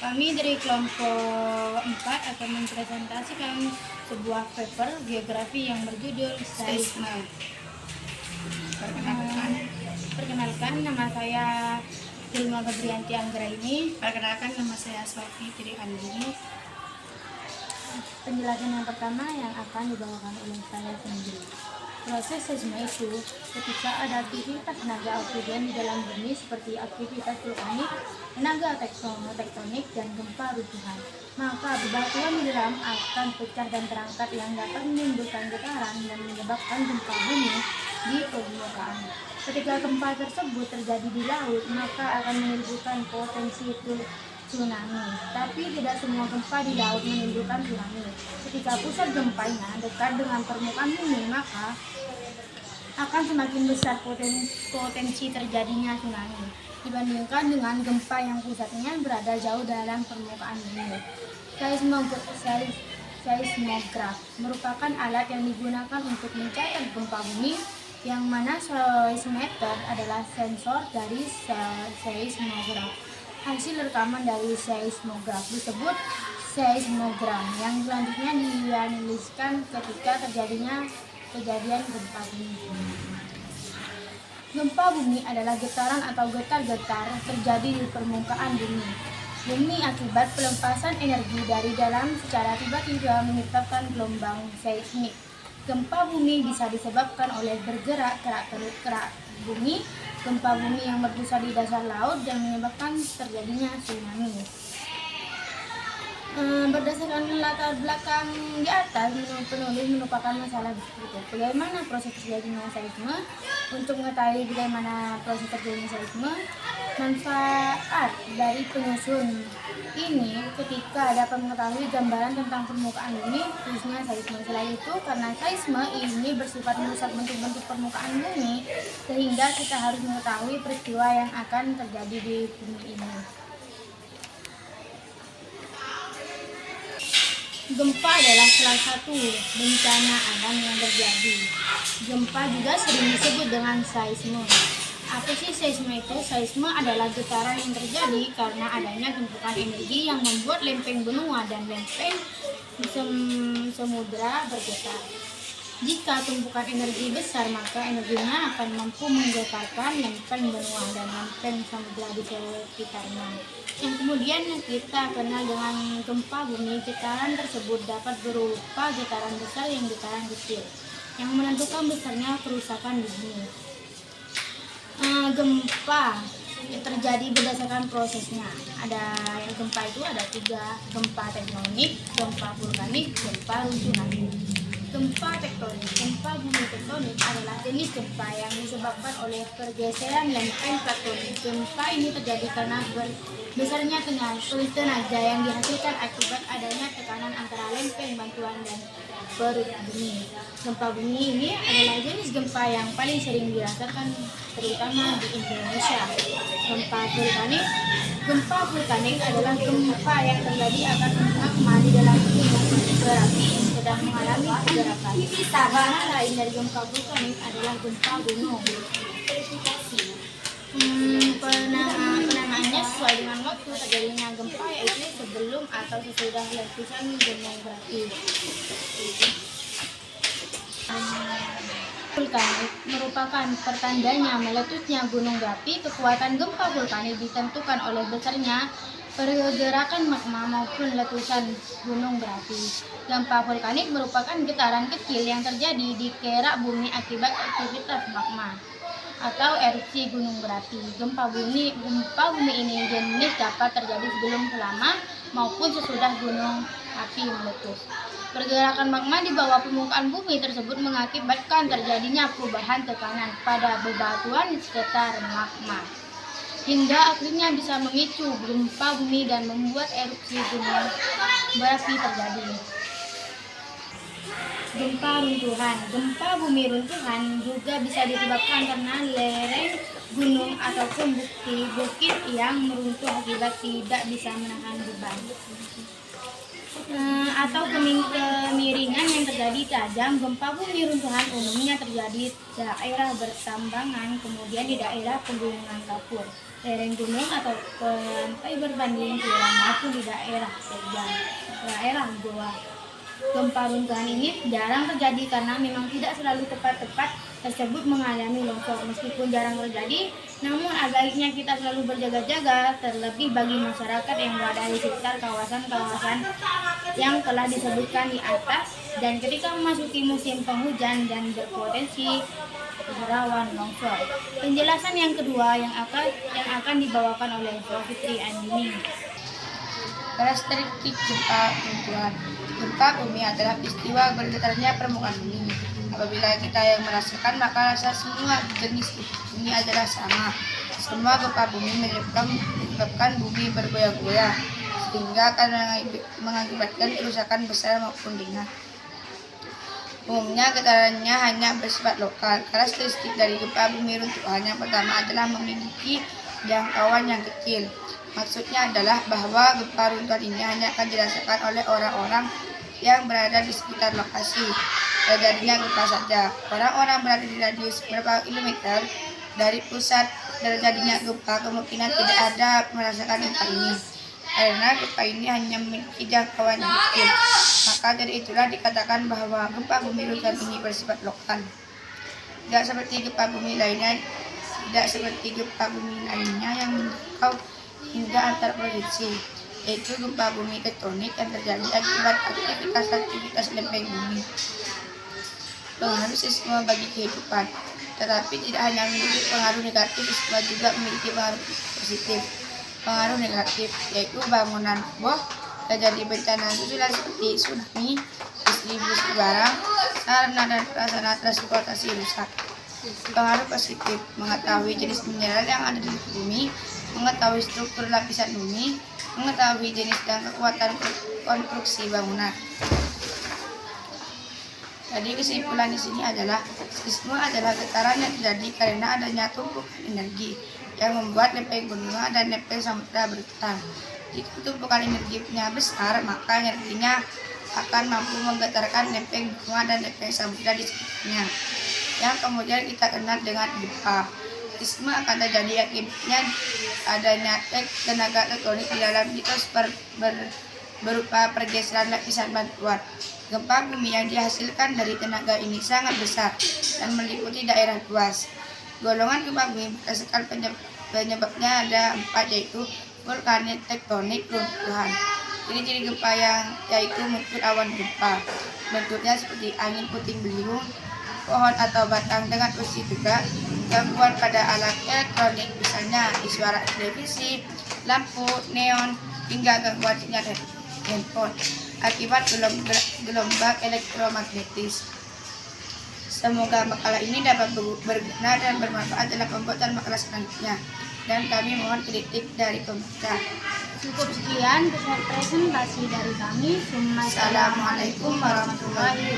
Kami dari kelompok 4 akan mempresentasikan sebuah paper geografi yang berjudul Seisme. Perkenalkan, nama saya Hilma Febrianti Anggraini. Perkenalkan, nama saya Sofi Tri Andini. Penjelasan yang pertama yang akan dibawakan oleh saya sendiri. Proses seisme itu ketika ada aktivitas tenaga oksigen di dalam bumi seperti aktivitas vulkanik, tenaga tektonik, dan gempa runtuhan. Maka bebatuan di dalam akan pecah dan terangkat yang dapat menimbulkan getaran dan menyebabkan gempa bumi di permukaan. Ketika gempa tersebut terjadi di laut, maka akan menimbulkan potensi tsunami. Tapi tidak semua gempa di laut menimbulkan tsunami. Ketika pusat gempanya dekat dengan permukaan bumi, maka akan semakin besar potensi terjadinya tsunami dibandingkan dengan gempa yang pusatnya berada jauh dalam permukaan bumi. Seismograf merupakan alat yang digunakan untuk mencatat gempa bumi, yang mana seismometer adalah sensor dari seismograf. Hasil rekaman dari seismograf disebut seismogram, yang selanjutnya dianaliskan ketika terjadinya kejadian gempa bumi. Gempa bumi adalah getaran atau getar-getar terjadi di permukaan bumi. Bumi akibat pelepasan energi dari dalam secara tiba-tiba menyebabkan gelombang seismik. Gempa bumi bisa disebabkan oleh bergerak kerak bumi, gempa bumi yang berpusat di dasar laut, dan menyebabkan terjadinya tsunami. Berdasarkan latar belakang di atas, penulis merupakan masalah berikut. Bagaimana proses terjadinya seisme? Untuk mengetahui bagaimana proses terjadinya seisme, manfaat dari penyusun ini ketika dapat mengetahui gambaran tentang permukaan bumi, khususnya seisme. Selain itu, karena seisme ini bersifat merusak bentuk-bentuk permukaan bumi, sehingga kita harus mengetahui peristiwa yang akan terjadi di bumi ini. Gempa adalah salah satu bencana alam yang terjadi. Gempa juga sering disebut dengan seisme. Apa sih seisme itu? Seisme adalah getaran yang terjadi karena adanya tumpukan energi yang membuat lempeng benua dan lempeng samudra bergetar. Jika tumpukan energi besar, maka energinya akan mampu menggetarkan lempeng benua dan lempeng samudra di sekitarnya, yang kemudian kita kenal dengan gempa bumi. Getaran tersebut dapat berupa getaran besar yang getaran kecil, yang menentukan besarnya kerusakan di bumi. Gempa terjadi berdasarkan prosesnya. Ada gempa itu ada 3: gempa tektonik, gempa vulkanik, gempa runtuhan. Gempa tektonik. Gempa bumi tektonik adalah jenis gempa yang disebabkan oleh pergeseran lempeng tektonik. Gempa ini terjadi karena besarnya tenaga yang dihasilkan akibat adanya tekanan antara lempeng bantuan dan perut bumi. Gempa bumi ini adalah jenis gempa yang paling sering dirasakan terutama di Indonesia. Gempa vulkanik. Gempa vulkanik adalah gempa yang terjadi atas magma di dalam gunung berapi yang sedang mengalami pergerakan. Cara lain dari gempa vulkanik adalah gempa gunung. Penamaannya sesuai dengan waktu terjadinya gempa, yaitu sebelum atau sesudah letusan gunung berapi. Vulkanik merupakan pertandanya meletusnya gunung berapi. Kekuatan gempa vulkanik ditentukan oleh besarnya pergerakan magma maupun letusan gunung berapi. Gempa vulkanik merupakan getaran kecil yang terjadi di kerak bumi akibat aktivitas magma atau erupsi gunung berapi. Gempa bumi ini jenis dapat terjadi sebelum, selama, maupun sesudah gunung api meletus. Pergerakan magma di bawah permukaan bumi tersebut mengakibatkan terjadinya perubahan tekanan pada bebatuan di sekitar magma, hingga akhirnya bisa memicu gempa bumi dan membuat erupsi gunung berapi terjadi. Gempa runtuhan. Gempa bumi runtuhan juga bisa disebabkan karena lereng gunung ataupun bukit yang meruntuh akibat tidak bisa menahan beban, atau kemiringan yang terjadi tajam. Gempa bumi runtuhan umumnya terjadi di daerah bertambangan, kemudian di daerah pegunungan kapur. lereng gunung atau pantai berbanding curam maupun di daerah terjal, daerah goa. Gempa runtuhan ini jarang terjadi karena memang tidak selalu tempat-tempat tersebut mengalami longsor. Meskipun jarang terjadi, namun agaknya kita selalu berjaga-jaga, terlebih bagi masyarakat yang berada di sekitar kawasan-kawasan yang telah disebutkan di atas, dan ketika memasuki musim penghujan dan berpotensi rawan longsor. Penjelasan yang kedua yang akan dibawakan oleh Fitri Andini. Karakteristik gempa runtuhan. Gempa bumi adalah peristiwa bergetarnya permukaan bumi. Apabila kita yang merasakan, maka rasa semua jenis bumi adalah sama. Semua gempa bumi menyebabkan bumi bergoyang-goyang, sehingga akan mengakibatkan kerusakan besar maupun ringan. Umumnya getarannya hanya bersifat lokal. Karakteristik dari gempa bumi runtuhan yang pertama adalah memiliki jangkauan yang kecil. Maksudnya adalah bahwa gempa runtuhan ini hanya akan dirasakan oleh orang-orang yang berada di sekitar lokasi terjadinya gempa saja. Orang-orang berada di radius beberapa kilometer dari pusat terjadinya gempa kemungkinan tidak ada merasakan gempa ini, karena gempa ini hanya memiliki jangkauan yang kecil. Maka dari itulah dikatakan bahwa gempa bumi runtuhan ini bersifat lokal. Tidak seperti gempa bumi lainnya yang menjangkau hingga antar provinsi, yaitu gempa bumi tektonik yang terjadi akibat aktivitas lempeng bumi. Pengaruh sisma bagi kehidupan. Tetapi tidak hanya memiliki pengaruh negatif, sisma juga memiliki pengaruh positif. Pengaruh negatif yaitu bangunan roboh, terjadi bencana susulan seperti tsunami, distribusi barang, sarana dan prasarana transportasi rusak. Pengaruh positif, mengetahui jenis mineral yang ada di bumi, mengetahui struktur lapisan bumi, mengetahui jenis dan kekuatan konstruksi bangunan. Jadi kesimpulan di sini adalah seisme adalah getaran yang terjadi karena adanya tumpukan energi yang membuat lempeng benua dan lempeng samudra bergetar. Jika tumpukan energinya besar, maka energinya akan mampu menggetarkan lempeng benua dan lempeng samudra di sekitarnya, yang kemudian kita kenal dengan gempa. Seisme akan terjadi akibatnya adanya tenaga tektonik di dalam litosfer berupa pergeseran lapisan batuan. Gempa bumi yang dihasilkan dari tenaga ini sangat besar dan meliputi daerah luas. Golongan gempa bumi berdasarkan penyebabnya ada 4, yaitu vulkanik, tektonik, runtuhan. Ciri-ciri gempa yaitu muncul awan gempa. Bentuknya seperti angin puting beliung, pohon atau batang dengan usi juga, gangguan pada alat elektronik, misalnya di suara televisi, lampu, neon, hingga gangguan sinyal handphone akibat gelombang elektromagnetis. Semoga makalah ini dapat berguna dan bermanfaat dalam pembuatan makalah selanjutnya, dan kami mohon kritik dari pembaca. Cukup sekian presentasi dari kami. Assalamualaikum warahmatullahi wabarakatuh.